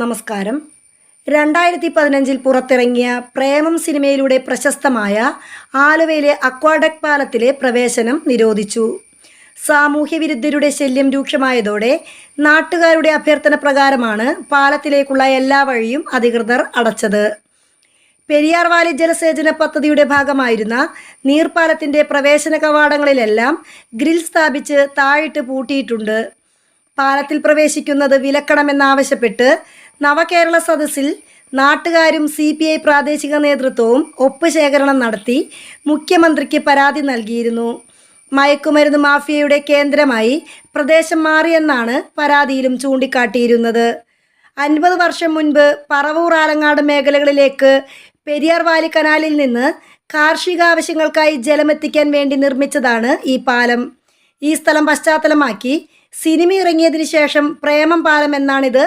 നമസ്കാരം. 2015 പുറത്തിറങ്ങിയ പ്രേമം സിനിമയിലൂടെ പ്രശസ്തമായ ആലുവയിലെ അക്വാഡക്ട് പാലത്തിലെ പ്രവേശനം നിരോധിച്ചു. സാമൂഹ്യ വിരുദ്ധരുടെ ശല്യം രൂക്ഷമായതോടെ നാട്ടുകാരുടെ അഭ്യർത്ഥന പ്രകാരമാണ് പാലത്തിലേക്കുള്ള എല്ലാ വഴിയും അധികൃതർ അടച്ചത്. പെരിയാർ വാലി ജലസേചന പദ്ധതിയുടെ ഭാഗമായിരുന്ന നീർപ്പാലത്തിൻ്റെ പ്രവേശന കവാടങ്ങളിലെല്ലാം ഗ്രിൽ സ്ഥാപിച്ച് താഴിട്ട് പൂട്ടിയിട്ടുണ്ട്. പാലത്തിൽ പ്രവേശിക്കുന്നത് വിലക്കണമെന്നാവശ്യപ്പെട്ട് നവകേരള സദസ്സിൽ നാട്ടുകാരും CPI പ്രാദേശിക നേതൃത്വവും ഒപ്പ് ശേഖരണം നടത്തി മുഖ്യമന്ത്രിക്ക് പരാതി നൽകിയിരുന്നു. മയക്കുമരുന്ന് മാഫിയയുടെ കേന്ദ്രമായി പ്രദേശം മാറിയെന്നാണ് പരാതിയിലും ചൂണ്ടിക്കാട്ടിയിരുന്നത്. 50 വർഷം മുൻപ് പറവൂർ ആലങ്ങാട് മേഖലകളിലേക്ക് പെരിയാർ വാലി കനാലിൽ നിന്ന് കാർഷിക ആവശ്യങ്ങൾക്കായി ജലമെത്തിക്കാൻ വേണ്ടി നിർമ്മിച്ചതാണ് ഈ പാലം. ഈ സ്ഥലം പശ്ചാത്തലമാക്കി സിനിമ ഇറങ്ങിയതിനു ശേഷം പ്രേമം പാലം എന്നാണിത്